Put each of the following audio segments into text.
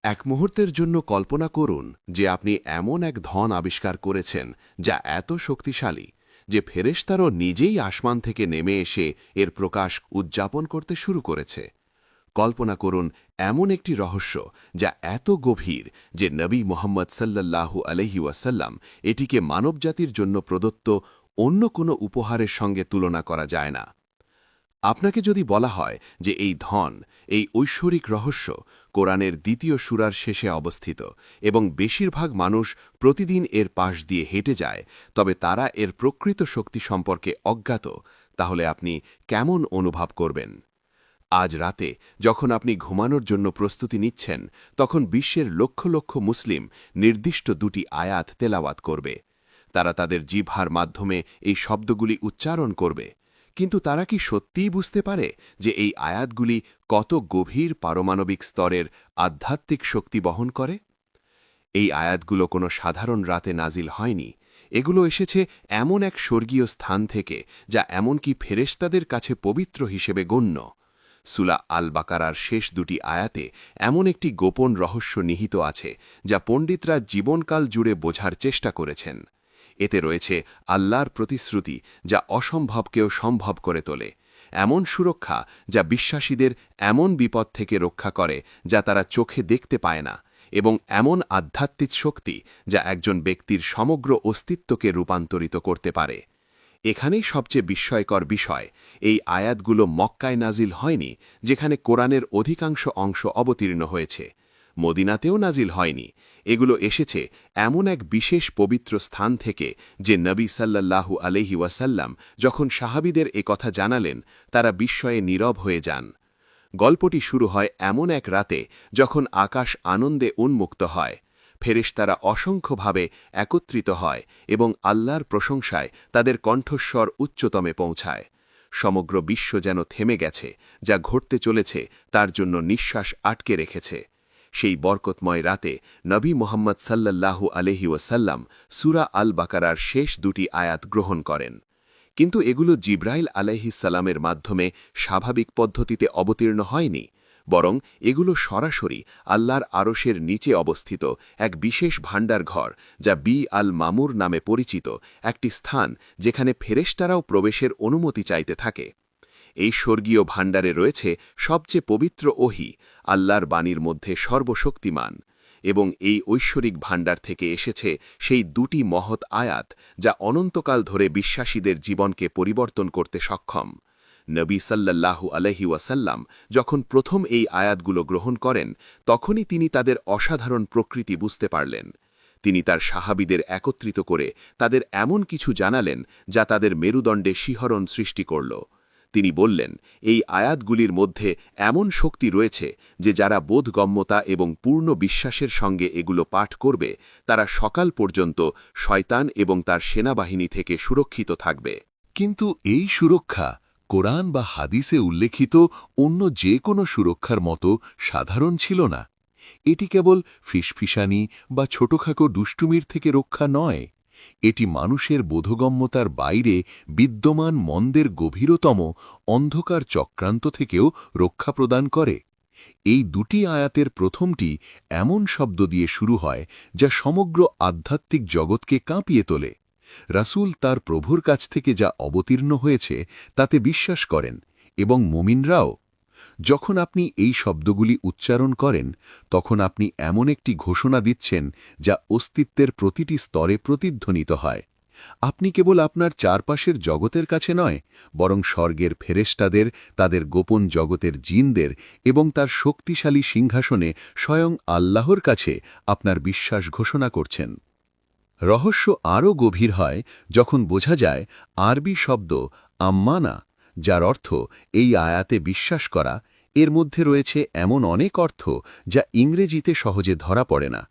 এক মুহূর্তের জন্য কল্পনা করুন যে আপনি এমন এক ধন আবিষ্কার করেছেন যা এত শক্তিশালী যে ফেরেশতারও নিজেই আসমান থেকে নেমে এসে এর প্রকাশ উদযাপন করতে শুরু করেছে। কল্পনা করুন এমন একটি রহস্য যা এত গভীর যে নবী মোহাম্মদ সাল্লাল্লাহু আলাইহি ওয়াসাল্লাম এটিকে মানবজাতির জন্য প্রদত্ত অন্য কোনো উপহারের সঙ্গে তুলনা করা যায় না। আপনাকে যদি বলা হয় যে এই ধন, এই ঐশ্বরিক রহস্য কোরআনের দ্বিতীয় সূরার শেষে অবস্থিত এবং বেশিরভাগ মানুষ প্রতিদিন এর পাশ দিয়ে হেঁটে যায়, তবে তারা এর প্রকৃত শক্তি সম্পর্কে অজ্ঞাত, তাহলে আপনি কেমন অনুভব করবেন? আজ রাতে যখন আপনি ঘুমানোর জন্য প্রস্তুতি নিচ্ছেন, তখন বিশ্বের লক্ষ লক্ষ মুসলিম নির্দিষ্ট দুটি আয়াত তেলাওয়াত করবে। তারা তাদের জিহ্বার মাধ্যমে এই শব্দগুলি উচ্চারণ করবে। কিন্তু তারা কি সত্যিই বুঝতে পারে যে এই আয়াতগুলি কত গভীর পারমাণবিক স্তরের আধ্যাত্মিক শক্তি বহন করে? এই আয়াতগুলো কোনো সাধারণ রাতে নাজিল হয়নি। এগুলো এসেছে এমন এক স্বর্গীয় স্থান থেকে যা এমনকি ফেরেশতাদের কাছে পবিত্র হিসেবে গণ্য। সূরা আল বাকারার শেষ দুটি আয়াতে এমন একটি গোপন রহস্য নিহিত আছে যা পণ্ডিতরা জীবনকাল জুড়ে বোঝার চেষ্টা করেছেন। এতে রয়েছে আল্লাহর প্রতিশ্রুতি যা অসম্ভবকেও সম্ভব করে তোলে, এমন সুরক্ষা যা বিশ্বাসীদের এমন বিপদ থেকে রক্ষা করে যা তারা চোখে দেখতে পায় না, এবং এমন আধ্যাত্মিক শক্তি যা একজন ব্যক্তির সমগ্র অস্তিত্বকে রূপান্তরিত করতে পারে। এখানেই সবচেয়ে বিস্ময়কর বিষয়, এই আয়াতগুলো মক্কায় নাজিল হয়নি, যেখানে কোরআনের অধিকাংশ অংশ অবতীর্ণ হয়েছে। মদিনাতেও নাজিল হয়নি। এগুলো এসেছে এমন এক বিশেষ পবিত্র স্থান থেকে যে নবী সাল্লাল্লাহু আলাইহি ওয়াসাল্লাম যখন সাহাবীদের কথা জানালেন, তারা বিস্ময়ে নীরব হয়ে যান। গল্পটি শুরু হয় এমন এক রাতে যখন আকাশ আনন্দে উন্মুক্ত হয়, ফেরেশতারা অসংখ্যভাবে একত্রিত হয় এবং আল্লাহর প্রশংসায় তাদের কণ্ঠস্বর উচ্চতমে পৌঁছায়। সমগ্র বিশ্ব যেন থেমে গেছে, যা ঘটতে চলেছে তার জন্য নিঃশ্বাস আটকে রেখেছে। সেই বরকতময় রাতে নবী মোহাম্মদ সাল্লাল্লাহু আলাইহি ওয়াসাল্লাম সূরা আল বাকারার শেষ দুটি আয়াত গ্রহণ করেন। কিন্তু এগুলো জিবরাইল আলাইহিস সালামের মাধ্যমে স্বাভাবিক পদ্ধতিতে অবতীর্ণ হয়নি, বরং এগুলো সরাসরি আল্লাহর আরশের নিচে অবস্থিত এক বিশেষ ভাণ্ডারঘর, যা বি আল মামুর নামে পরিচিত একটি স্থান যেখানে ফেরেশতারাও প্রবেশের অনুমতি চাইতে থাকে। এই স্বর্গীয় ভাণ্ডারে রয়েছে সবচেয়ে পবিত্র ওহী, আল্লাহর বাণীর মধ্যে সর্বশক্তিমান, এবং এই ঐশ্বরিক ভাণ্ডার থেকে এসেছে সেই দুটি মহৎ আয়াত যা অনন্তকাল ধরে বিশ্বাসীদের জীবনকে পরিবর্তন করতে সক্ষম। নবী সাল্লাল্লাহু আলাইহি ওয়াসাল্লাম যখন প্রথম এই আয়াতগুলো গ্রহণ করেন, তখনই তিনি তাদের অসাধারণ প্রকৃতি বুঝতে পারলেন। তিনি তার সাহাবীদের একত্রিত করে তাদের এমন কিছু জানালেন যা তাদের মেরুদণ্ডে শিহরণ সৃষ্টি করল। তিনি বললেন, এই আয়াতগুলির মধ্যে এমন শক্তি রয়েছে যে যারা বোধগম্যতা এবং পূর্ণ বিশ্বাসের সঙ্গে এগুলো পাঠ করবে, তারা সকাল পর্যন্ত শয়তান এবং তার সেনাবাহিনী থেকে সুরক্ষিত থাকবে। কিন্তু এই সুরক্ষা কোরআন বা হাদিসে উল্লেখিত অন্য যে কোনো সুরক্ষার মতো সাধারণ ছিল না। এটি কেবল ফিসফিসানি বা ছোটখাটো দুষ্টুমির থেকে রক্ষা নয়, এটি মানুষের বোধগম্যতার বাইরে বিদ্যমান মন্দের গভীরতম অন্ধকার চক্রান্ত থেকেও রক্ষা প্রদান করে। এই দুটি আয়াতের প্রথমটি এমন শব্দ দিয়ে শুরু হয় যা সমগ্র আধ্যাত্মিক জগৎকে কাঁপিয়ে তোলে। রাসূল তার প্রভুর কাছ থেকে যা অবতীর্ণ হয়েছে তাতে বিশ্বাস করেন, এবং মুমিনরাও। যখন আপনি এই শব্দগুলি উচ্চারণ করেন, তখন আপনি এমন একটি ঘোষণা দিচ্ছেন যা অস্তিত্বের প্রতিটি স্তরে প্রতিধ্বনিত হয়। আপনি কেবল আপনার চারপাশের জগতের কাছে নয়, বরং স্বর্গের ফেরেশতাদের, তাদের গোপন জগতের জিনদের এবং তার শক্তিশালী সিংহাসনে স্বয়ং আল্লাহর কাছে আপনার বিশ্বাস ঘোষণা করছেন। রহস্য আরও গভীর হয় যখন বোঝা যায় আরবি শব্দ আম্মানা, যার অর্থ এই আয়াতে বিশ্বাস করা, এর মধ্যে রয়েছে এমন অনেক অর্থ যা ইংরেজিতে সহজে ধরা পড়ে না।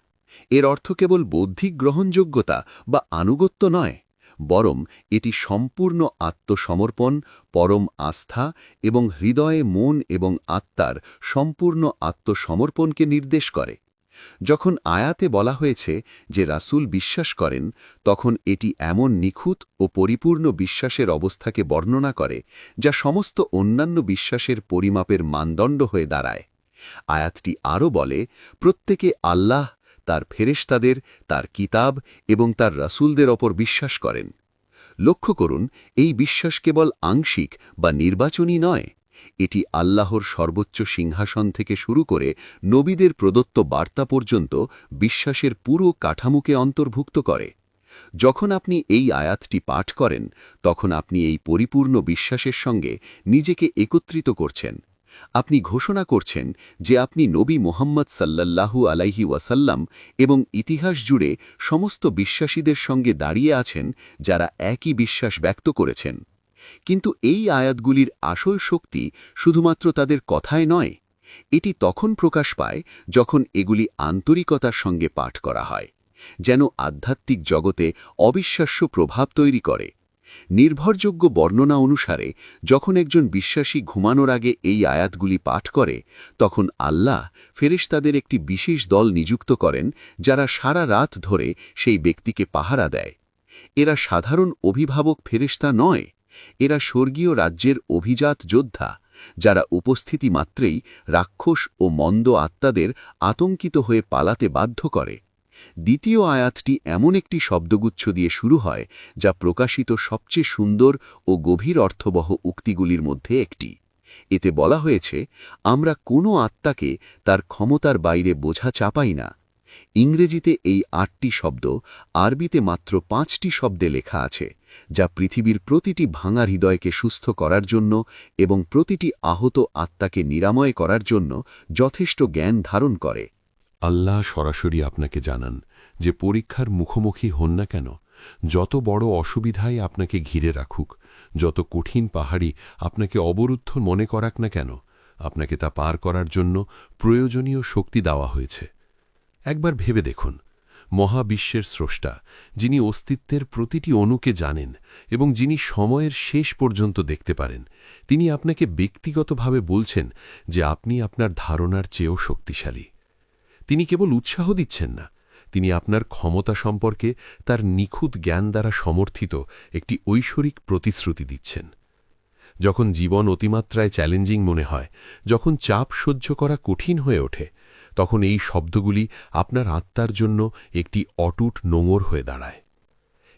এর অর্থ কেবল বৌদ্ধিক গ্রহণযোগ্যতা বা আনুগত্য নয়, বরং এটি সম্পূর্ণ আত্মসমর্পণ, পরম আস্থা এবং হৃদয়ে মন এবং আত্মার সম্পূর্ণ আত্মসমর্পণকে নির্দেশ করে। যখন আয়াতে বলা হয়েছে যে রাসূল বিশ্বাস করেন, তখন এটি এমন নিখুঁত ও পরিপূর্ণ বিশ্বাসের অবস্থাকে বর্ণনা করে যা সমস্ত অন্যান্য বিশ্বাসের পরিমাপের মানদণ্ড হয়ে দাঁড়ায়। আয়াতটি আরও বলে, প্রত্যেকে আল্লাহ, তার ফেরেশতাদের, তার কিতাব এবং তার রাসূলদের ওপর বিশ্বাস করেন। লক্ষ্য করুন, এই বিশ্বাস কেবল আংশিক বা নির্বাচনী নয়, এটি আল্লাহর সর্বোচ্চ সিংহাসন থেকে শুরু করে নবীদের প্রদত্ত বার্তা পর্যন্ত বিশ্বাসের পুরো কাঠামোকে অন্তর্ভুক্ত করে। যখন আপনি এই আয়াতটি পাঠ করেন, তখন আপনি এই পরিপূর্ণ বিশ্বাসের সঙ্গে নিজেকে একত্রিত করছেন। আপনি ঘোষণা করছেন যে আপনি নবী মুহাম্মদ সাল্লাল্লাহু আলাইহি ওয়াসাল্লাম এবং ইতিহাস জুড়ে সমস্ত বিশ্বাসীদের সঙ্গে দাঁড়িয়ে আছেন যারা একই বিশ্বাস ব্যক্ত করেছেন। কিন্তু এই আয়াতগুলির আসল শক্তি শুধুমাত্র তাদের কথায় নয়, এটি তখন প্রকাশ পায় যখন এগুলি আন্তরিকতার সঙ্গে পাঠ করা হয়, যেন আধ্যাত্মিক জগতে অবিশ্বাস্য প্রভাব তৈরি করে। নির্ভরযোগ্য বর্ণনা অনুসারে যখন একজন বিশ্বাসী ঘুমানোর আগে এই আয়াতগুলি পাঠ করে, তখন আল্লাহ ফেরেশতাদের একটি বিশেষ দল নিযুক্ত করেন যারা সারা রাত ধরে সেই ব্যক্তিকে পাহারা দেয়। এরা সাধারণ অভিভাবক ফেরেশতা নয়, এরা স্বর্গীয় রাজ্যের অভিজাত যোদ্ধা, যারা উপস্থিতি মাত্রেই রাক্ষস ও মন্দ আত্মাদের আতঙ্কিত হয়ে পালাতে বাধ্য করে। দ্বিতীয় আয়াতটি এমন একটি শব্দগুচ্ছ দিয়ে শুরু হয় যা প্রকাশিত সবচেয়ে সুন্দর ও গভীর অর্থবহ উক্তিগুলির মধ্যে একটি। এতে বলা হয়েছে, আমরা কোনো আত্মাকে তার ক্ষমতার বাইরে বোঝা চাপাই না। ইংরেজিতে এই ৮টি শব্দ আরবিতে মাত্র ৫টি শব্দে লেখা আছে, যা পৃথিবীর প্রতিটি ভাঙা হৃদয়কে সুস্থ করার জন্য এবং প্রতিটি আহত আত্মাকে নিরাময় করার জন্য যথেষ্ট জ্ঞান ধারণ করে। আল্লাহ সরাসরি আপনাকে জানান যে পরীক্ষার মুখোমুখি হন না কেন, যত বড় অসুবিধাই আপনাকে ঘিরে রাখুক, যত কঠিন পাহাড়ি আপনাকে অবরুদ্ধ মনে করাক না কেন, আপনাকে তা পার করার জন্য প্রয়োজনীয় শক্তি দেওয়া হয়েছে। একবার ভেবে দেখুন, মহাবিশ্বের স্রষ্টা, যিনি অস্তিত্বের প্রতিটি অণুকে জানেন এবং যিনি সময়ের শেষ পর্যন্ত দেখতে পারেন, তিনি আপনাকে ব্যক্তিগতভাবে বলছেন যে আপনি আপনার ধারণার চেয়েও শক্তিশালী। তিনি কেবল উৎসাহ দিচ্ছেন না, তিনি আপনার ক্ষমতা সম্পর্কে তার নিখুঁত জ্ঞান দ্বারা সমর্থিত একটি ঐশ্বরিক প্রতিশ্রুতি দিচ্ছেন। যখন জীবন অতিমাত্রায় চ্যালেঞ্জিং মনে হয়, যখন চাপ সহ্য করা কঠিন হয়ে ওঠে, তখন এই শব্দগুলি আপনার আত্মার জন্য একটি অটুট নোঙর হয়ে দাঁড়ায়।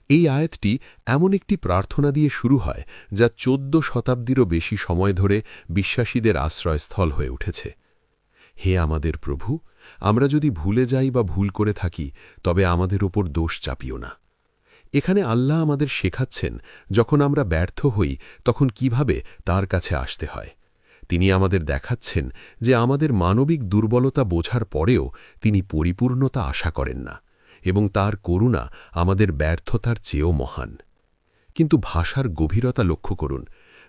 এই আয়াতটি এমন একটি প্রার্থনা দিয়ে শুরু হয় যা ১৪ শতাব্দীরও বেশি সময় ধরে বিশ্বাসীদের আশ্রয়স্থল হয়ে উঠেছে। হে আমাদের প্রভু, আমরা যদি ভুলে যাই বা ভুল করে থাকি, তবে আমাদের ওপর দোষ চাপিও না। এখানে আল্লাহ আমাদের শেখাচ্ছেন, যখন আমরা ব্যর্থ হই তখন কিভাবে তার কাছে আসতে হয়। তিনি আমাদের দেখাচ্ছেন যে আমাদের মানবিক দুর্বলতা বোঝার পরেও তিনি পরিপূর্ণতা আশা করেন না এবং তার করুণা আমাদের ব্যর্থতার চেয়েও মহান। কিন্তু ভাষার গভীরতা লক্ষ্য করুন,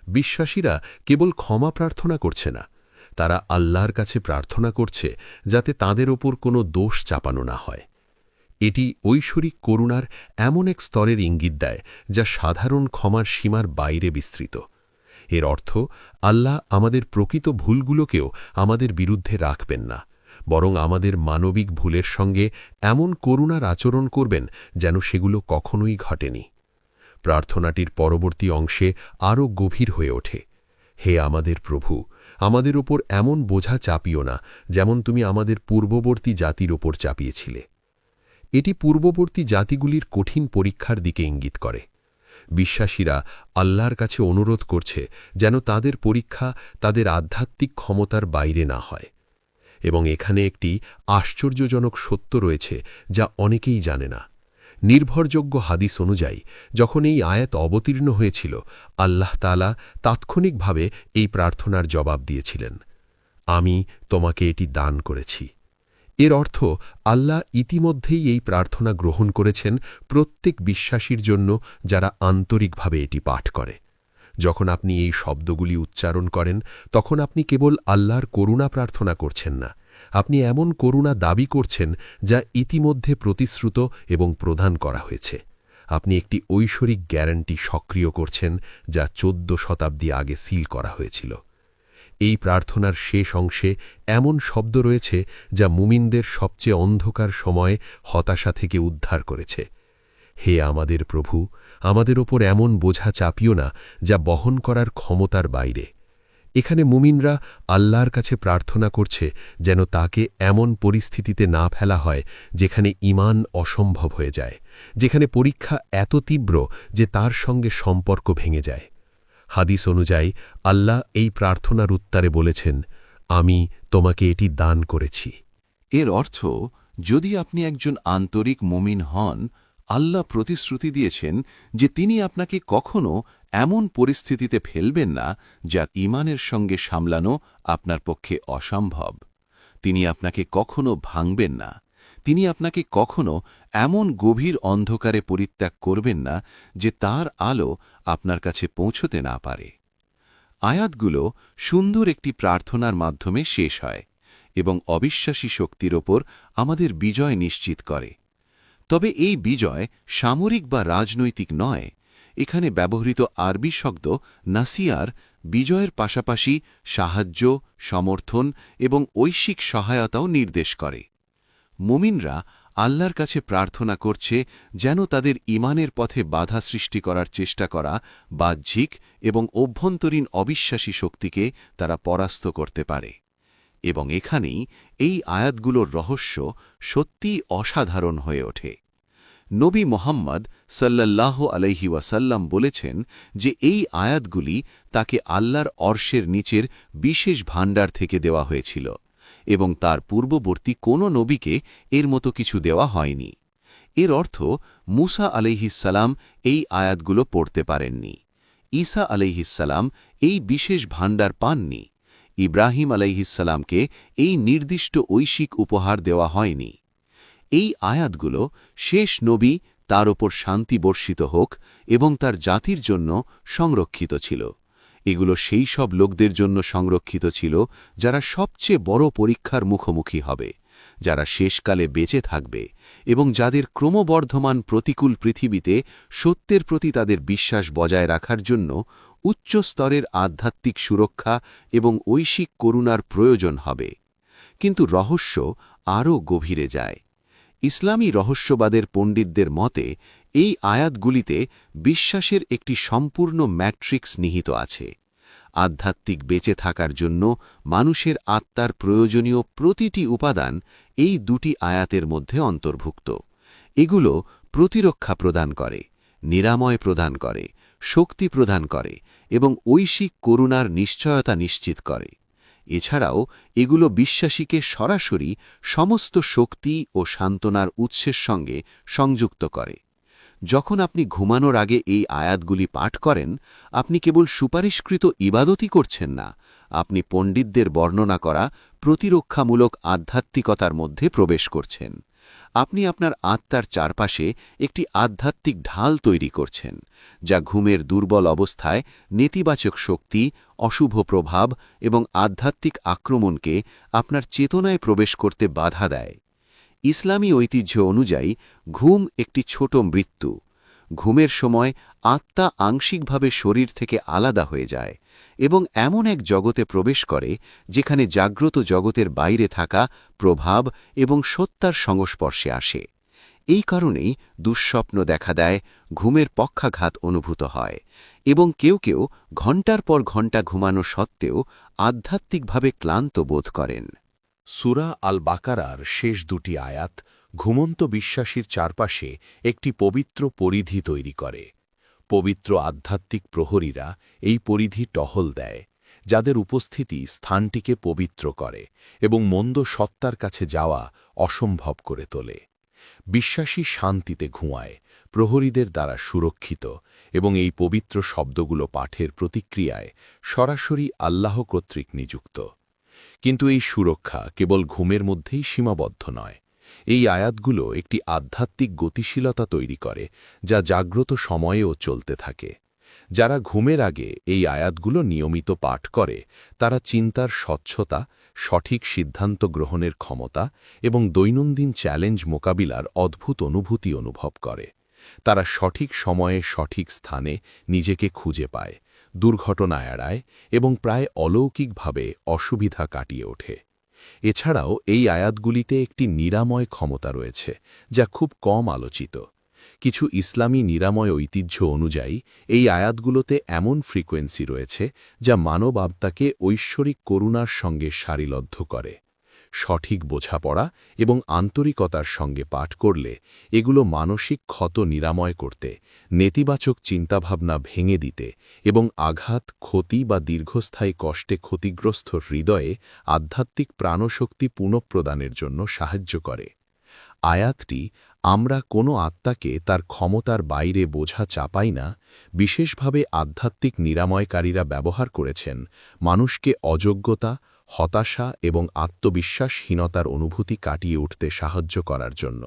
বিশ্বাসীরা কেবল ক্ষমা প্রার্থনা করছে না, তারা আল্লাহর কাছে প্রার্থনা করছে যাতে তাদের ওপর কোনো দোষ চাপানো না হয়। এটি ঐশ্বরিক করুণার এমন এক স্তরের ইঙ্গিত দেয় যা সাধারণ ক্ষমার সীমার বাইরে বিস্তৃত। এর অর্থ, আল্লাহ আমাদের প্রকৃত ভুলগুলোকেও আমাদের বিরুদ্ধে রাখবেন না, বরং আমাদের মানবিক ভুলের সঙ্গে এমন করুণার আচরণ করবেন যেন সেগুলো কখনোই ঘটেনি। প্রার্থনাটির পরবর্তী অংশে আরও গভীর হয়ে ওঠে, হে আমাদের প্রভু, আমাদের ওপর এমন বোঝা চাপিও না যেমন তুমি আমাদের পূর্ববর্তী জাতির ওপর চাপিয়েছিলে। এটি পূর্ববর্তী জাতিগুলির কঠিন পরীক্ষার দিকে ইঙ্গিত করে। বিশ্বাসীরা আল্লাহর কাছে অনুরোধ করছে যেন তাদের পরীক্ষা তাদের আধ্যাত্মিক ক্ষমতার বাইরে না হয়। এবং এখানে একটি আশ্চর্যজনক সত্য রয়েছে যা অনেকেই জানে না। নির্ভরযোগ্য হাদিস অনুযায়ী যখন এই আয়াত অবতীর্ণ হয়েছিল, আল্লাহ তাআলা তাৎক্ষণিকভাবে এই প্রার্থনার জবাব দিয়েছিলেন, আমি তোমাকে এটি দান করেছি। এর অর্থ, আল্লাহ ইতিমধ্যেই এই প্রার্থনা গ্রহণ করেছেন প্রত্যেক বিশ্বাসীর জন্য যারা আন্তরিকভাবে এটি পাঠ করে। যখন আপনি এই শব্দগুলি উচ্চারণ করেন, তখন আপনি কেবল আল্লাহর করুণা প্রার্থনা করছেন না, আপনি এমন করুণা দাবি করছেন যা ইতিমধ্যে প্রতিশ্রুত এবং প্রদান করা হয়েছে। আপনি একটি ঐশ্বরিক গ্যারান্টি সক্রিয় করছেন যা ১৪ শতাব্দী আগে সিল করা হয়েছিল। এই প্রার্থনার শেষ অংশে এমন শব্দ রয়েছে যা মুমিনদের সবচেয়ে অন্ধকার সময়ে হতাশা থেকে উদ্ধার করেছে। হে আমাদের প্রভু, আমাদের ওপর এমন বোঝা চাপিও না যা বহন করার ক্ষমতার বাইরে। এখানে মুমিনরা আল্লাহর কাছে প্রার্থনা করছে যেন তাকে এমন পরিস্থিতিতে না ফেলা হয় যেখানে ঈমান অসম্ভব হয়ে যায়, যেখানে পরীক্ষা এত তীব্র যে তার সঙ্গে সম্পর্ক ভেঙে যায়। হাদিস অনুযায়ী আল্লাহ এই প্রার্থনার উত্তরে বলেছেন, আমি তোমাকে এটি দান করেছি। এর অর্থ, যদি আপনি একজন আন্তরিক মুমিন হন, আল্লাহ প্রতিশ্রুতি দিয়েছেন যে তিনি আপনাকে কখনো এমন পরিস্থিতিতে ফেলবেন না যা ঈমানের সঙ্গে সামলানো আপনার পক্ষে অসম্ভব। তিনি আপনাকে কখনো ভাঙবেন না। তিনি আপনাকে কখনো এমন গভীর অন্ধকারে পরিত্যাগ করবেন না যে তার আলো আপনার কাছে পৌঁছতে না পারে। আয়াতগুলো সুন্দর একটি প্রার্থনার মাধ্যমে শেষ হয় এবং অবিশ্বাসী শক্তির ওপর আমাদের বিজয় নিশ্চিত করে। তবে এই বিজয় সামরিক বা রাজনৈতিক নয়। এখানে ব্যবহৃত আরবি শব্দ নাসিয়ার বিজয়ের পাশাপাশি সাহায্য, সমর্থন এবং ঐশিক সহায়তাও নির্দেশ করে। মুমিনরা আল্লাহর কাছে প্রার্থনা করছে যেন তাদের ঈমানের পথে বাধা সৃষ্টি করার চেষ্টা করা বাহ্যিক এবং অভ্যন্তরীণ অবিশ্বাসী শক্তিকে তারা পরাস্ত করতে পারে। এবং এখানেই এই আয়াতগুলোর রহস্য সত্যিই অসাধারণ হয়ে ওঠে। নবী মুহাম্মদ সাল্লাল্লাহু আলাইহি ওয়াসাল্লাম বলেছেন যে এই আয়াতগুলি তাকে আল্লাহর অর্শের নিচের বিশেষ ভাণ্ডার থেকে দেওয়া হয়েছিল এবং তার পূর্ববর্তী কোনো নবীকে এর মতো কিছু দেওয়া হয়নি। এর অর্থ, মুসা আলাইহিসসালাম এই আয়াতগুলো পড়তে পারেননি, ঈসা আলাইহিসসালাম এই বিশেষ ভাণ্ডার পাননি, ইব্রাহিম আলাইহিসসালামকে এই নির্দিষ্ট ঐশিক উপহার দেওয়া হয়নি। এই আয়াতগুলো শেষ নবী, তার ওপর শান্তি বর্ষিত হোক, এবং তার জাতির জন্য সংরক্ষিত ছিল। এগুলো সেই সব লোকদের জন্য সংরক্ষিত ছিল যারা সবচেয়ে বড় পরীক্ষার মুখোমুখি হবে, যারা শেষকালে বেঁচে থাকবে এবং যাদের ক্রমবর্ধমান প্রতিকূল পৃথিবীতে সত্যের প্রতি তাদের বিশ্বাস বজায় রাখার জন্য উচ্চ স্তরের আধ্যাত্মিক সুরক্ষা এবং ঐশিক করুণার প্রয়োজন হবে। কিন্তু রহস্য আরও গভীরে যায়। ইসলামী রহস্যবাদের পণ্ডিতদের মতে এই আয়াতগুলিতে বিশ্বাসের একটি সম্পূর্ণ ম্যাট্রিক্স নিহিত আছে। আধ্যাত্মিক বেঁচে থাকার জন্য মানুষের আত্মার প্রয়োজনীয় প্রতিটি উপাদান এই দুটি আয়াতের মধ্যে অন্তর্ভুক্ত। এগুলো প্রতিরক্ষা প্রদান করে, নিরাময় প্রদান করে, শক্তি প্রদান করে এবং ঐশিক করুণার নিশ্চয়তা নিশ্চিত করে। এছাড়াও এগুলো বিশ্বাসীকে সরাসরি সমস্ত শক্তি ও সান্ত্বনার উৎসের সঙ্গে সংযুক্ত করে। যখন আপনি ঘুমানোর আগে এই আয়াতগুলি পাঠ করেন, আপনি কেবল সুপারিশকৃত ইবাদতই করছেন না, আপনি পণ্ডিতদের বর্ণনা করা প্রতিরক্ষামূলক আধ্যাত্মিকতার মধ্যে প্রবেশ করছেন। আপনি আপনার আত্মার চারপাশে একটি আধ্যাত্মিক ঢাল তৈরি করছেন, যা ঘুমের দুর্বল অবস্থায় নেতিবাচক শক্তি, অশুভ প্রভাব এবং আধ্যাত্মিক আক্রমণকে আপনার চেতনায় প্রবেশ করতে বাধা দেয়। ইসলামী ঐতিহ্য অনুযায়ী ঘুম একটি ছোট মৃত্যু। ঘুমের সময় আত্মা আংশিকভাবে শরীর থেকে আলাদা হয়ে যায় এবং এমন এক জগতে প্রবেশ করে যেখানে জাগ্রত জগতের বাইরে থাকা প্রভাব এবং সত্তার সংস্পর্শে আসে। এই কারণেই দুঃস্বপ্ন দেখা দেয়, ঘুমের পক্ষাঘাত অনুভূত হয় এবং কেউ কেউ ঘণ্টার পর ঘণ্টা ঘুমানো সত্ত্বেও আধ্যাত্মিকভাবে ক্লান্ত বোধ করেন। সূরা আল বাকারার শেষ দুটি আয়াত ঘুমন্ত বিশ্বাসীর চারপাশে একটি পবিত্র পরিধি তৈরি করে। পবিত্র আধ্যাত্মিক প্রহরীরা এই পরিধি টহল দেয়, যাদের উপস্থিতি স্থানটিকে পবিত্র করে এবং মন্দ সত্তার কাছে যাওয়া অসম্ভব করে তোলে। বিশ্বাসী শান্তিতে ঘুমায়, প্রহরীদের দ্বারা সুরক্ষিত এবং এই পবিত্র শব্দগুলো পাঠের প্রতিক্রিয়ায় সরাসরি আল্লাহ কর্তৃক নিযুক্ত। কিন্তু এই সুরক্ষা কেবল ঘুমের মধ্যেই সীমাবদ্ধ নয়। এই আয়াতগুলো একটি আধ্যাত্মিক গতিশীলতা তৈরি করে, যা জাগ্রত সময়েও চলতে থাকে। যারা ঘুমের আগে এই আয়াতগুলো নিয়মিত পাঠ করে, তারা চিন্তার স্বচ্ছতা, সঠিক সিদ্ধান্ত গ্রহণের ক্ষমতা এবং দৈনন্দিন চ্যালেঞ্জ মোকাবিলার অদ্ভুত অনুভূতি অনুভব করে। তারা সঠিক সময়ে সঠিক স্থানে নিজেকে খুঁজে পায়, দুর্ঘটনা এড়ায় এবং প্রায় অলৌকিকভাবে অসুবিধা কাটিয়ে ওঠে। এছাড়াও এই আয়াতগুলিতে একটি নিরাময় ক্ষমতা রয়েছে, যা খুব কম আলোচিত। কিছু ইসলামী নিরাময় ঐতিহ্য অনুযায়ী এই আয়াতগুলোতে এমন ফ্রিকোয়েন্সি রয়েছে যা মানব আত্মাকে ঐশ্বরিক করুণার সঙ্গে সারিলদ্ধ করে। সঠিক বোঝাপড়া এবং আন্তরিকতার সঙ্গে পাঠ করলে এগুলো মানসিক ক্ষত নিরাময় করতে, নেতিবাচক চিন্তাভাবনা ভেঙে দিতে এবং আঘাত, ক্ষতি বা দীর্ঘস্থায়ী কষ্টে ক্ষতিগ্রস্ত হৃদয়ে আধ্যাত্মিক প্রাণশক্তি পুনঃপ্রদানের জন্য সাহায্য করে। আয়াতটি আমরা কোনো আত্মাকে তার ক্ষমতার বাইরে বোঝা চাপাই না, বিশেষভাবে আধ্যাত্মিক নিরাময়কারীরা ব্যবহার করেছেন মানুষকে অযোগ্যতা, হতাশা এবং আত্মবিশ্বাসহীনতার অনুভূতি কাটিয়ে উঠতে সাহায্য করার জন্য।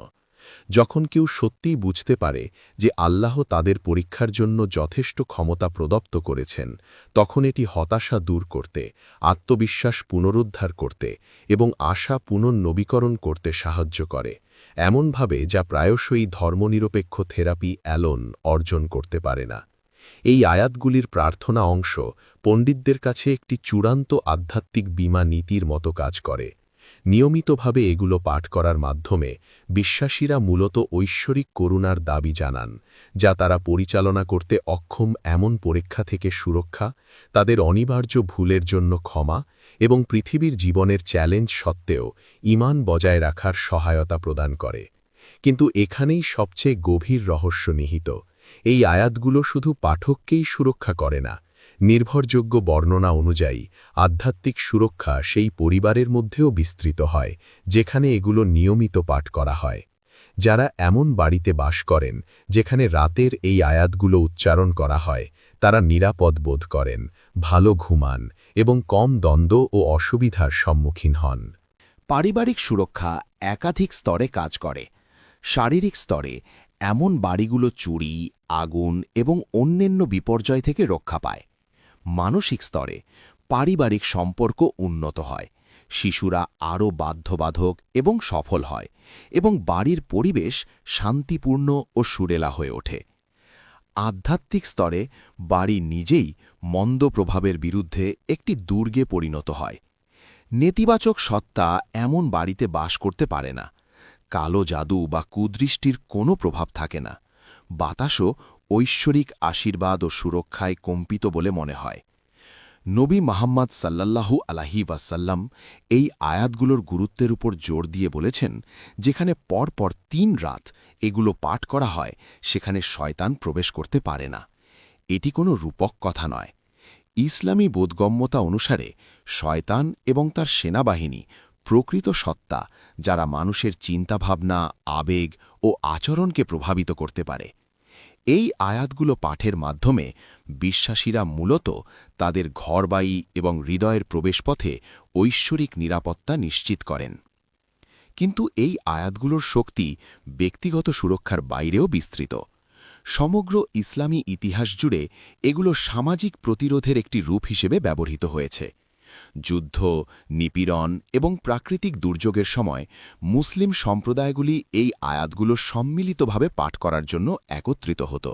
যখন কেউ সত্যিই বুঝতে পারে যে আল্লাহ তাদের পরীক্ষার জন্য যথেষ্ট ক্ষমতা প্রদত্ত করেছেন, তখন এটি হতাশা দূর করতে, আত্মবিশ্বাস পুনরুদ্ধার করতে এবং আশা পুনর্নবীকরণ করতে সাহায্য করে, এমনভাবে যা প্রায়শই ধর্মনিরপেক্ষ থেরাপি অ্যালোন অর্জন করতে পারে না। এই আয়াতগুলির প্রার্থনা অংশ পণ্ডিতদের কাছে একটি চূড়ান্ত আধ্যাত্মিক বীমা নীতির মতো কাজ করে। নিয়মিতভাবে এগুলো পাঠ করার মাধ্যমে বিশ্বাসীরা মূলত ঐশ্বরিক করুণার দাবি জানান, যা তারা পরিচালনা করতে অক্ষম এমন পরীক্ষা থেকে সুরক্ষা, তাদের অনিবার্য ভুলের জন্য ক্ষমা এবং পৃথিবীর জীবনের চ্যালেঞ্জ সত্ত্বেও ঈমান বজায় রাখার সহায়তা প্রদান করে। কিন্তু এখানেই সবচেয়ে গভীর রহস্য নিহিত। এই আয়াতগুলো শুধু পাঠককেই সুরক্ষা করে না, নির্ভরযোগ্য বর্ণনা অনুযায়ী আধ্যাত্মিক সুরক্ষা সেই পরিবারের মধ্যেও বিস্তৃত হয় যেখানে এগুলো নিয়মিত পাঠ করা হয়। যারা এমন বাড়িতে বাস করেন যেখানে রাতের এই আয়াতগুলো উচ্চারণ করা হয়, তারা নিরাপদ বোধ করেন, ভালো ঘুমান এবং কম দ্বন্দ্ব ও অসুবিধার সম্মুখীন হন। পারিবারিক সুরক্ষা একাধিক স্তরে কাজ করে। শারীরিক স্তরে এমন বাড়িগুলো চুরি, আগুন এবং অন্যান্য বিপর্যয় থেকে রক্ষা পায়। মানসিক স্তরে পারিবারিক সম্পর্ক উন্নত হয়, শিশুরা আরও বাধ্যবাধক এবং সফল হয় এবং বাড়ির পরিবেশ শান্তিপূর্ণ ও সুরেলা হয়ে ওঠে। আধ্যাত্মিক স্তরে বাড়ি নিজেই মন্দ প্রভাবের বিরুদ্ধে একটি দুর্গে পরিণত হয়। নেতিবাচক সত্তা এমন বাড়িতে বাস করতে পারে না। কালো জাদু বা কুদৃষ্টির কোনো প্রভাব থাকে না। বাতাসও ঐশ্বরিক আশীর্বাদ ও সুরক্ষায় কম্পিত বলে মনে হয়। নবী মুহাম্মদ সাল্লাল্লাহু আলাইহি ওয়াসাল্লাম এই আয়াতগুলোর গুরুত্বের উপর জোর দিয়ে বলেছেন, যেখানে পরপর ৩ রাত এগুলো পাঠ করা হয় সেখানে শয়তান প্রবেশ করতে পারে না। এটি কোনো রূপক কথা নয়। ইসলামী বোধগম্যতা অনুসারে শয়তান এবং তার সেনাবাহিনী প্রকৃত সত্তা, যারা মানুষের চিন্তাভাবনা, আবেগ ও আচরণকে প্রভাবিত করতে পারে। এই আয়াতগুলো পাঠের মাধ্যমে বিশ্বাসীরা মূলত তাদের ঘরবাড়ি এবং হৃদয়ের প্রবেশপথে ঐশ্বরিক নিরাপত্তা নিশ্চিত করেন। কিন্তু এই আয়াতগুলোর শক্তি ব্যক্তিগত সুরক্ষার বাইরেও বিস্তৃত। সমগ্র ইসলামী ইতিহাস জুড়ে এগুলো সামাজিক প্রতিরোধের একটি রূপ হিসেবে ব্যবহৃত হয়েছে। যুদ্ধ, নিপীড়ন এবং প্রাকৃতিক দুর্যোগের সময় মুসলিম সম্প্রদায়গুলি এই আয়াতগুলো সম্মিলিতভাবে পাঠ করার জন্য একত্রিত হতো।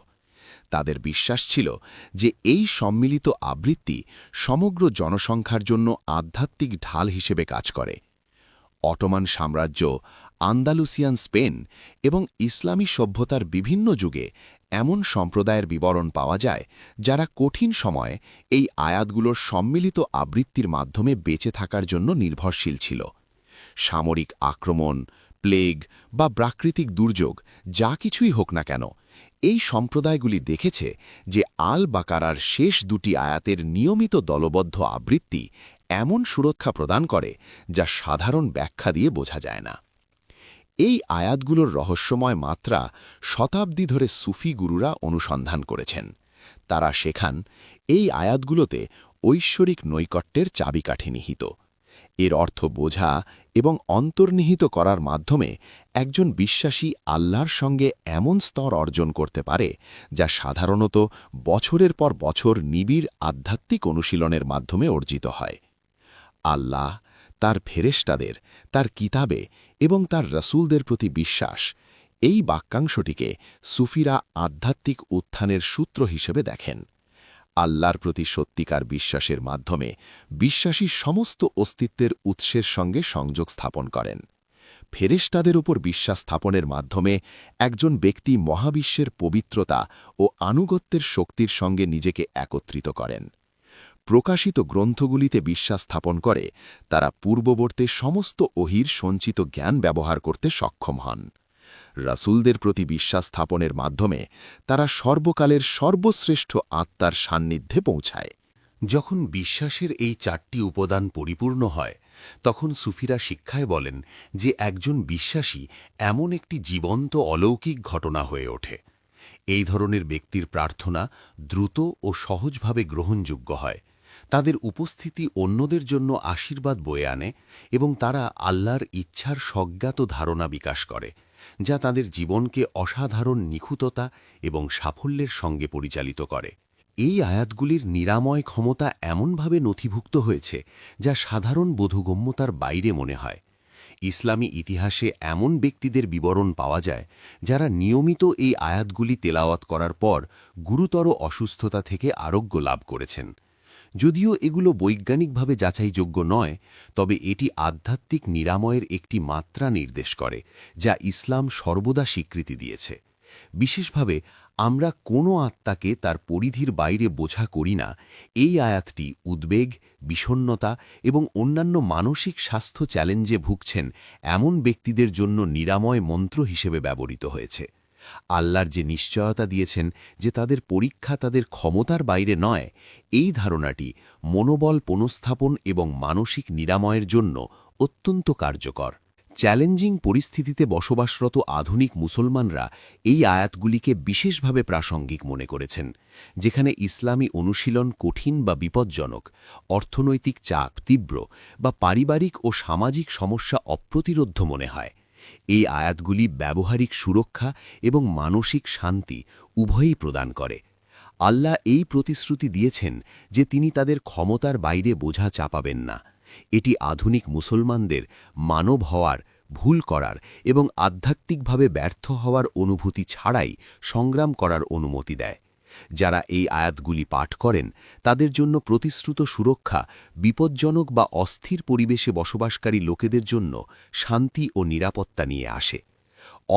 তাদের বিশ্বাস ছিল যে এই সম্মিলিত আবৃত্তি সমগ্র জনসংখ্যার জন্য আধ্যাত্মিক ঢাল হিসেবে কাজ করে। অটোমান সাম্রাজ্য, আন্দালুসিয়ান স্পেন এবং ইসলামী সভ্যতার বিভিন্ন যুগে এমন সম্প্রদায়ের বিবরণ পাওয়া যায় যারা কঠিন সময়ে এই আয়াতগুলোর সম্মিলিত আবৃত্তির মাধ্যমে বেঁচে থাকার জন্য নির্ভরশীল ছিল। সামরিক আক্রমণ, প্লেগ বা প্রাকৃতিক দুর্যোগ যা কিছুই হোক না কেন, এই সম্প্রদায়গুলি দেখেছে যে আল বাকারার শেষ 2টি আয়াতের নিয়মিত দলবদ্ধ আবৃত্তি এমন সুরক্ষা প্রদান করে যা সাধারণ ব্যাখ্যা দিয়ে বোঝা যায় না। এই আয়াতগুলোর রহস্যময় মাত্রা শতাব্দী ধরে সুফি গুরুরা অনুসন্ধান করেছেন। তারা শেখান এই আয়াতগুলোতে ঐশ্বরিক নৈকট্যের চাবিকাঠি নিহিত। এর অর্থ বোঝা এবং অন্তর্নিহিত করার মাধ্যমে একজন বিশ্বাসী আল্লাহর সঙ্গে এমন স্তর অর্জন করতে পারে যা সাধারণত বছরের পর বছর নিবিড় আধ্যাত্মিক অনুশীলনের মাধ্যমে অর্জিত হয়। আল্লাহ, তার ফেরেশতাদের, তার কিতাবে এবং তার রাসূলদের প্রতি বিশ্বাস, এই বাক্যাংশটিকে সুফিরা আধ্যাত্মিক উত্থানের সূত্র হিসেবে দেখেন। আল্লাহর প্রতি সত্যিকার বিশ্বাসের মাধ্যমে বিশ্বাসী সমস্ত অস্তিত্বের উৎসের সঙ্গে সংযোগ স্থাপন করেন। ফেরেশতাদের উপর বিশ্বাস স্থাপনের মাধ্যমে একজন ব্যক্তি মহাবিশ্বের পবিত্রতা ও আনুগত্যের শক্তির সঙ্গে নিজেকে একত্রিত করেন। প্রকাশিত গ্রন্থগুলিতে বিশ্বাস স্থাপন করে তারা পূর্ববর্তী সমস্ত ওহির সঞ্চিত জ্ঞান ব্যবহার করতে সক্ষম হন। রাসূলদের প্রতি বিশ্বাস স্থাপনের মাধ্যমে তারা সর্বকালের সর্বশ্রেষ্ঠ আত্মার সান্নিধ্যে পৌঁছায়। যখন বিশ্বাসের এই 4টি উপাদান পরিপূর্ণ হয় তখন সুফিরা শিক্ষায় বলেন যে একজন বিশ্বাসী এমন একটি জীবন্ত অলৌকিক ঘটনা হয়ে ওঠে। এই ধরনের ব্যক্তির প্রার্থনা দ্রুত ও সহজভাবে গ্রহণযোগ্য হয়, তাদের উপস্থিতি অন্যদের জন্য আশীর্বাদ বয়ে আনে এবং তারা আল্লাহর ইচ্ছার স্বজ্ঞাত ধারণা বিকাশ করে, যা তাদের জীবনকে অসাধারণ নিখুঁততা এবং সাফল্যের সঙ্গে পরিচালিত করে। এই আয়াতগুলির নিরাময় ক্ষমতা এমনভাবে নথিভুক্ত হয়েছে যা সাধারণ বোধগম্যতার বাইরে মনে হয়। ইসলামী ইতিহাসে এমন ব্যক্তিদের বিবরণ পাওয়া যায় যারা নিয়মিত এই আয়াতগুলি তেলাওয়াত করার পর গুরুতর অসুস্থতা থেকে আরোগ্য লাভ করেছেন। যদিও এগুলো বৈজ্ঞানিকভাবে যাচাইযোগ্য নয়, তবে এটি আধ্যাত্মিক নিরাময়ের একটি মাত্রা নির্দেশ করে যা ইসলাম সর্বদা স্বীকৃতি দিয়েছে। বিশেষভাবে আমরা কোনো আত্মাকে তার পরিধির বাইরে বোঝা করি না, এই আয়াতটি উদ্বেগ, বিষণ্ণতা এবং অন্যান্য মানসিক স্বাস্থ্য চ্যালেঞ্জে ভুগছেন এমন ব্যক্তিদের জন্য নিরাময় মন্ত্র হিসেবে ব্যবহৃত হয়েছে। আল্লাহর যে নিশ্চয়তা দিয়েছেন যে তাদের পরীক্ষা তাদের ক্ষমতার বাইরে নয়, এই ধারণাটি মনোবল পুনঃস্থাপন এবং মানসিক নিরাময়ের জন্য অত্যন্ত কার্যকর। চ্যালেঞ্জিং পরিস্থিতিতে বসবাসরত আধুনিক মুসলমানরা এই আয়াতগুলিকে বিশেষভাবে প্রাসঙ্গিক মনে করেছেন, যেখানে ইসলামী অনুশীলন কঠিন বা বিপজ্জনক, অর্থনৈতিক চাপ তীব্র বা পারিবারিক ও সামাজিক সমস্যা অপ্রতিরোধ্য মনে হয়। এই আয়াতগুলি ব্যবহারিক সুরক্ষা এবং মানসিক শান্তি উভয়ই প্রদান করে। আল্লাহ এই প্রতিশ্রুতি দিয়েছেন যে তিনি তাদের ক্ষমতার বাইরে বোঝা চাপাবেন না। এটি আধুনিক মুসলমানদের মানব হওয়ার, ভুল করার এবং আধ্যাত্মিকভাবে ব্যর্থ হওয়ার অনুভূতি ছাড়াই সংগ্রাম করার অনুমতি দেয়। যারা এই আয়াতগুলি পাঠ করেন তাদের জন্য প্রতিশ্রুত সুরক্ষা বিপজ্জনক বা অস্থির পরিবেশে বসবাসকারী লোকেদের জন্য শান্তি ও নিরাপত্তা নিয়ে আসে।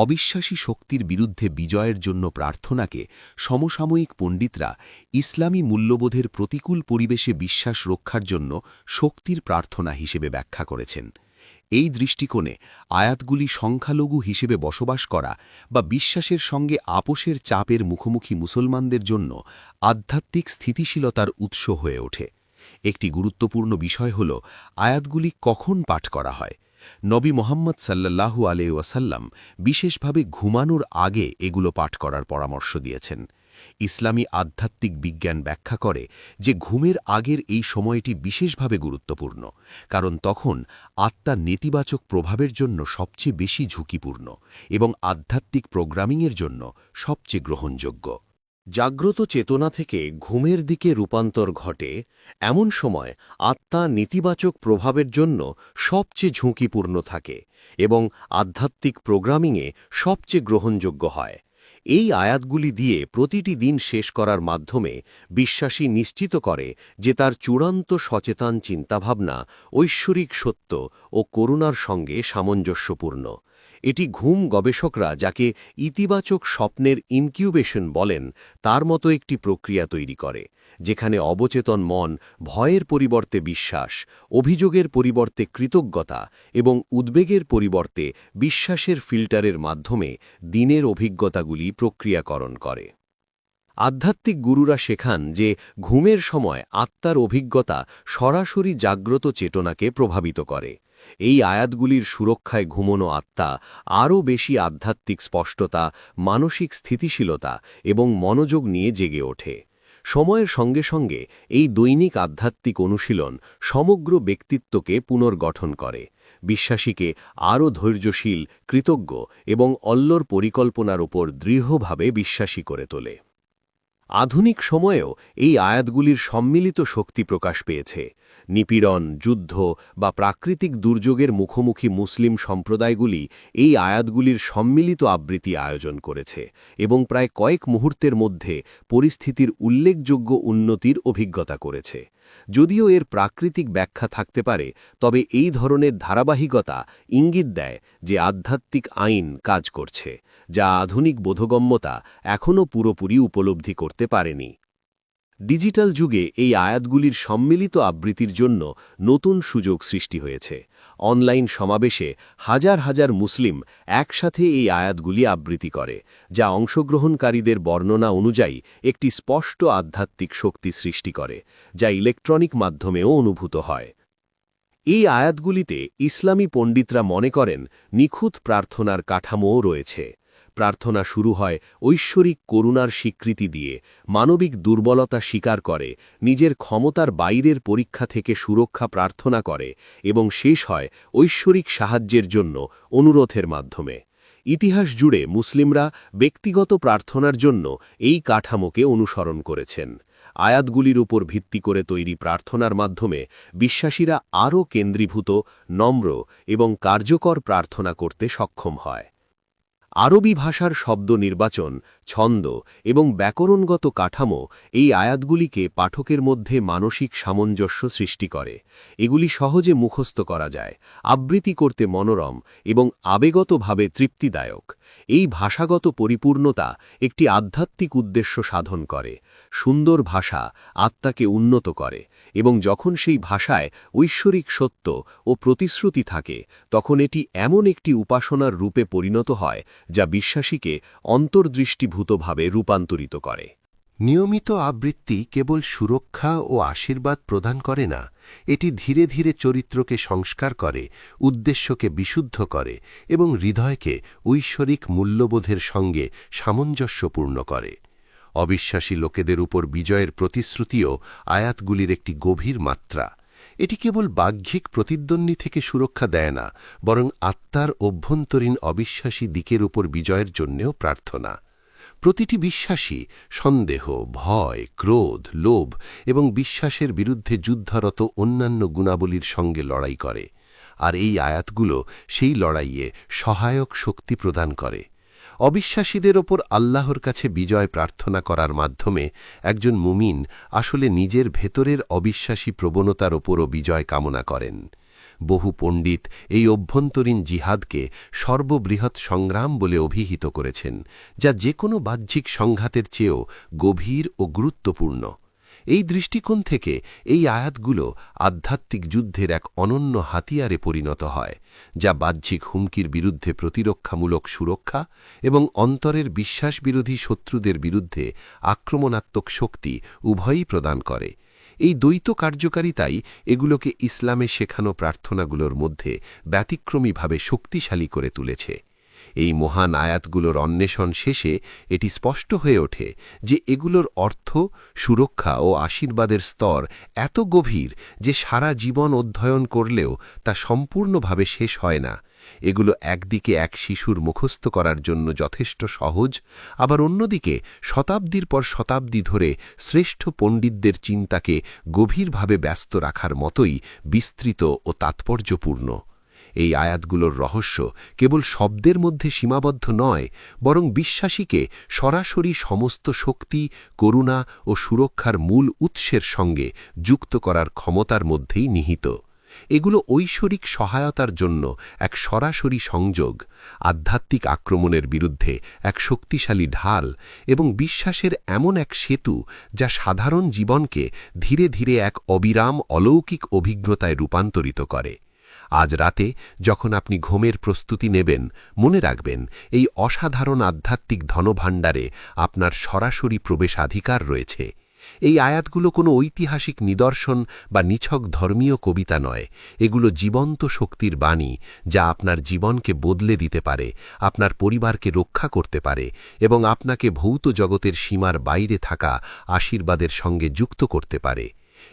অবিশ্বাসী শক্তির বিরুদ্ধে বিজয়ের জন্য প্রার্থনাকে সমসাময়িক পণ্ডিতরা ইসলামী মূল্যবোধের প্রতিকূল পরিবেশে বিশ্বাস রক্ষার জন্য শক্তির প্রার্থনা হিসেবে ব্যাখ্যা করেছেন। এই দৃষ্টিকোণে আয়াতগুলি সংখ্যালঘু হিসেবে বসবাস করা বা বিশ্বাসের সঙ্গে আপোষের চাপের মুখোমুখি মুসলমানদের জন্য আধ্যাত্মিক স্থিতিশীলতার উৎস হয়ে ওঠে। একটি গুরুত্বপূর্ণ বিষয় হল আয়াতগুলি কখন পাঠ করা হয়। নবী মুহাম্মদ সাল্লাল্লাহু আলাইহি ওয়াসাল্লাম বিশেষভাবে ঘুমানোর আগে এগুলো পাঠ করার পরামর্শ দিয়েছেন। ইসলামী আধ্যাত্মিক বিজ্ঞান ব্যাখ্যা করে যে ঘুমের আগের এই সময়টি বিশেষভাবে গুরুত্বপূর্ণ, কারণ তখন আত্মার নেতিবাচক প্রভাবের জন্য সবচেয়ে বেশি ঝুঁকিপূর্ণ এবং আধ্যাত্মিক প্রোগ্রামিংয়ের জন্য সবচেয়ে গ্রহণযোগ্য। জাগ্রত চেতনা থেকে ঘুমের দিকে রূপান্তর ঘটে এমন সময় আত্মা নেতিবাচক প্রভাবের জন্য সবচেয়ে ঝুঁকিপূর্ণ থাকে এবং আধ্যাত্মিক প্রোগ্রামিংয়ে সবচেয়ে গ্রহণযোগ্য হয়। এই আয়াতগুলি দিয়ে প্রতিটি দিন শেষ করার মাধ্যমে বিশ্বাসী নিশ্চিত করে যে তার চূড়ান্ত সচেতন চিন্তাভাবনা ঐশ্বরিক সত্য ও করুণার সঙ্গে সামঞ্জস্যপূর্ণ। এটি ঘুম গবেষকরা যাকে ইতিবাচক স্বপ্নের ইনকিউবেশন বলেন তার মতো একটি প্রক্রিয়া তৈরি করে, যেখানে অবচেতন মন ভয়ের পরিবর্তে বিশ্বাস, অভিযোগের পরিবর্তে কৃতজ্ঞতা এবং উদ্বেগের পরিবর্তে বিশ্বাসের ফিল্টারের মাধ্যমে দিনের অভিজ্ঞতাগুলি প্রক্রিয়াকরণ করে। আধ্যাত্মিক গুরুরা শেখান যে ঘুমের সময় আত্মার অভিজ্ঞতা সরাসরি জাগ্রত চেতনাকে প্রভাবিত করে। এই আয়াতগুলির সুরক্ষায় ঘুমনো আত্মা আরও বেশি আধ্যাত্মিক স্পষ্টতা, মানসিক স্থিতিশীলতা এবং মনোযোগ নিয়ে জেগে ওঠে। সময়ের সঙ্গে সঙ্গে এই দৈনিক আধ্যাত্মিক অনুশীলন সমগ্র ব্যক্তিত্বকে পুনর্গঠন করে, বিশ্বাসীকে আরও ধৈর্যশীল, কৃতজ্ঞ এবং অল্লর পরিকল্পনার ওপর দৃঢ়ভাবে বিশ্বাসী করে তোলে। আধুনিক সময়েও এই আয়াতগুলির সম্মিলিত শক্তি প্রকাশ পেয়েছে। নিপীড়ন, যুদ্ধ বা প্রাকৃতিক দুর্যোগের মুখোমুখি মুসলিম সম্প্রদায়গুলি এই আয়াতগুলির সম্মিলিত আবৃত্তি আয়োজন করেছে এবং প্রায় কয়েক মুহূর্তের মধ্যে পরিস্থিতির উল্লেখযোগ্য উন্নতির অভিজ্ঞতা করেছে। যদিও এর প্রাকৃতিক ব্যাখ্যা থাকতে পারে, তবে এই ধরনের ধারাবাহিকতা ইঙ্গিত দেয় যে আধ্যাত্মিক আইন কাজ করছে, যা আধুনিক বোধগম্যতা এখনও পুরোপুরি উপলব্ধি করতে পারেনি। ডিজিটাল যুগে এই আয়াতগুলির সম্মিলিত আবৃত্তির জন্য নতুন সুযোগ সৃষ্টি হয়েছে। অনলাইন সমাবেশে হাজার হাজার মুসলিম একসাথে এই আয়াতগুলি আবৃত্তি করে, যা অংশগ্রহণকারীদের বর্ণনা অনুযায়ী একটি স্পষ্ট আধ্যাত্মিক শক্তি সৃষ্টি করে, যা ইলেকট্রনিক মাধ্যমেও অনুভূত হয়। এই আয়াতগুলিতে ইসলামী পণ্ডিতরা মনে করেন নিখুঁত প্রার্থনার কাঠামোও রয়েছে। প্রার্থনা শুরু হয় ঐশ্বরিক করুণার স্বীকৃতি দিয়ে, মানবিক দুর্বলতা স্বীকার করে, নিজের ক্ষমতার বাইরের পরীক্ষা থেকে সুরক্ষা প্রার্থনা করে এবং শেষ হয় ঐশ্বরিক সাহায্যের জন্য অনুরোধের মাধ্যমে। ইতিহাস জুড়ে মুসলিমরা ব্যক্তিগত প্রার্থনার জন্য এই কাঠামোকে অনুসরণ করেছেন। আয়াতগুলির উপর ভিত্তি করে তৈরি প্রার্থনার মাধ্যমে বিশ্বাসীরা আরও কেন্দ্রীভূত, নম্র এবং কার্যকর প্রার্থনা করতে সক্ষম হয়। আরবি ভাষার শব্দ নির্বাচন, ছন্দ এবং ব্যাকরণগত কাঠামো এই আয়াতগুলিকে পাঠকের মধ্যে মানসিক সামঞ্জস্য সৃষ্টি করে। এগুলি সহজে মুখস্থ করা যায়, আবৃত্তি করতে মনোরম এবং আবেগতভাবে তৃপ্তিদায়ক। এই ভাষাগত পরিপূর্ণতা একটি আধ্যাত্মিক উদ্দেশ্য সাধন করে। সুন্দর ভাষা আত্মাকে উন্নত করে এবং যখন সেই ভাষায় ঐশ্বরিক সত্য ও প্রতিশ্রুতি থাকে, তখন এটি এমন একটি উপাসনার রূপে পরিণত হয় যা বিশ্বাসীকে অন্তর্দৃষ্টিভূতভাবে রূপান্তরিত করে। নিয়মিত আবৃত্তি কেবল সুরক্ষা ও আশীর্বাদ প্রদান করে না, এটি ধীরে ধীরে চরিত্রকে সংস্কার করে, উদ্দেশ্যকে বিশুদ্ধ করে এবং হৃদয়কে ঐশ্বরিক মূল্যবোধের সঙ্গে সামঞ্জস্যপূর্ণ করে। অবিশ্বাসী লোকেদের উপর বিজয়ের প্রতিশ্রুতিও আয়াতগুলির একটি গভীর মাত্রা। এটি কেবল বাহ্যিক প্রতিদ্বন্দ্বী থেকে সুরক্ষা দেয় না, বরং আত্মার অভ্যন্তরীণ অবিশ্বাসী দিকের উপর বিজয়ের জন্যেও প্রার্থনা। প্রতিটি বিশ্বাসী সন্দেহ, ভয়, ক্রোধ, লোভ এবং বিশ্বাসের বিরুদ্ধে যুদ্ধরত অন্যান্য গুণাবলীর সঙ্গে লড়াই করে, আর এই আয়াতগুলো সেই লড়াইয়ে সহায়ক শক্তি প্রদান করে। অবিশ্বাসীদের ওপর আল্লাহর কাছে বিজয় প্রার্থনা করার মাধ্যমে একজন মুমিন আসলে নিজের ভেতরের অবিশ্বাসী প্রবণতার ওপরও বিজয় কামনা করেন। বহু পণ্ডিত এই অভ্যন্তরীণ জিহাদকে সর্ববৃহৎ সংগ্রাম বলে অভিহিত করেছেন, যা যে কোনো বাহ্যিক সংঘাতের চেয়েও গভীর ও গুরুত্বপূর্ণ। এই দৃষ্টিকোণ থেকে এই আয়াতগুলো আধ্যাত্মিক যুদ্ধের এক অনন্য হাতিয়ারে পরিণত হয়, যা বাহ্যিক হুমকির বিরুদ্ধে প্রতিরক্ষামূলক সুরক্ষা এবং অন্তরের বিশ্বাসবিরোধী শত্রুদের বিরুদ্ধে আক্রমণাত্মক শক্তি উভয়ই প্রদান করে। এই দ্বৈত কার্যকারিতাই এগুলোকে ইসলামে শেখানো প্রার্থনাগুলোর মধ্যে ব্যতিক্রমীভাবে শক্তিশালী করে তুলেছে। এই মহান আয়াতগুলোর অন্বেষণ শেষে এটি স্পষ্ট হয়ে ওঠে যে এগুলোর অর্থ, সুরক্ষা ও আশীর্বাদের স্তর এত গভীর যে সারা জীবন অধ্যয়ন করলেও তা সম্পূর্ণভাবে শেষ হয় না। এগুলো একদিকে এক শিশুর মুখস্থ করার জন্য যথেষ্ট সহজ, আবার অন্যদিকে শতাব্দীর পর শতাব্দী ধরে শ্রেষ্ঠ পণ্ডিতদের চিন্তাকে গভীরভাবে ব্যস্ত রাখার মতোই বিস্তৃত ও তাৎপর্যপূর্ণ। এই আয়াতগুলোর রহস্য কেবল শব্দের মধ্যে সীমাবদ্ধ নয়, বরং বিশ্বাসীকে সরাসরি সমস্ত শক্তি, করুণা ও সুরক্ষার মূল উৎসের সঙ্গে যুক্ত করার ক্ষমতার মধ্যেই নিহিত। এগুলো ঐশ্বরিক সহায়তার জন্য এক সরাসরি সংযোগ, আধ্যাত্মিক আক্রমণের বিরুদ্ধে এক শক্তিশালী ঢাল এবং বিশ্বাসের এমন এক সেতু যা সাধারণ জীবনকে ধীরে ধীরে এক অবিরাম অলৌকিক অভিজ্ঞতায় রূপান্তরিত করে। আজ রাতে যখন আপনি ঘুমের প্রস্তুতি নেবেন, মনে রাখবেন এই অসাধারণ আধ্যাত্মিক ধনভাণ্ডারে আপনার সরাসরি প্রবেশাধিকার রয়েছে। এই আয়াতগুলো কোনো ঐতিহাসিক নিদর্শন বা নিছক ধর্মীয় কবিতা নয়, এগুলো জীবন্ত শক্তির বাণী যা আপনার জীবনকে বদলে দিতে পারে, আপনার পরিবারকে রক্ষা করতে পারে এবং আপনাকে ভৌত জগতের সীমার বাইরে থাকা আশীর্বাদের সঙ্গে যুক্ত করতে পারে।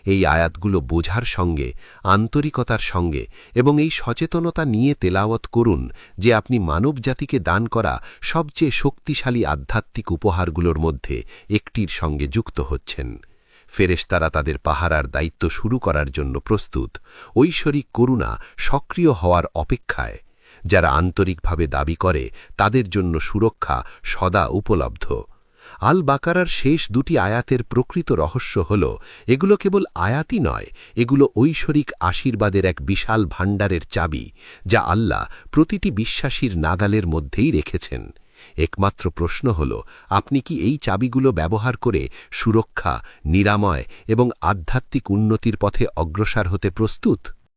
এই আয়াতগুলো বোঝার সঙ্গে, আন্তরিকতার সঙ্গে এবং এই সচেতনতা নিয়ে তেলাওয়াত করুন যে আপনি মানবজাতিকে দান করা সবচেয়ে শক্তিশালী আধ্যাত্মিক উপহারগুলোর মধ্যে একটির সঙ্গে যুক্ত হচ্ছেন। ফেরেশতারা তাদের পাহারার দায়িত্ব শুরু করার জন্য প্রস্তুত, ঐশ্বরিক করুণা সক্রিয় হওয়ার অপেক্ষায়। যারা আন্তরিকভাবে দাবি করে তাদের জন্য সুরক্ষা সদা উপলব্ধ। আল বাকারার শেষ দুটি আয়াতের প্রকৃত রহস্য হল এগুলো কেবল আয়াতই নয়, এগুলো ঐশ্বরিক আশীর্বাদের এক বিশাল ভাণ্ডারের চাবি, যা আল্লাহ প্রতিটি বিশ্বাসীর নাগালের মধ্যেই রেখেছেন। একমাত্র প্রশ্ন হল, আপনি কি এই চাবিগুলো ব্যবহার করে সুরক্ষা, নিরাময় এবং আধ্যাত্মিক উন্নতির পথে অগ্রসর হতে প্রস্তুত?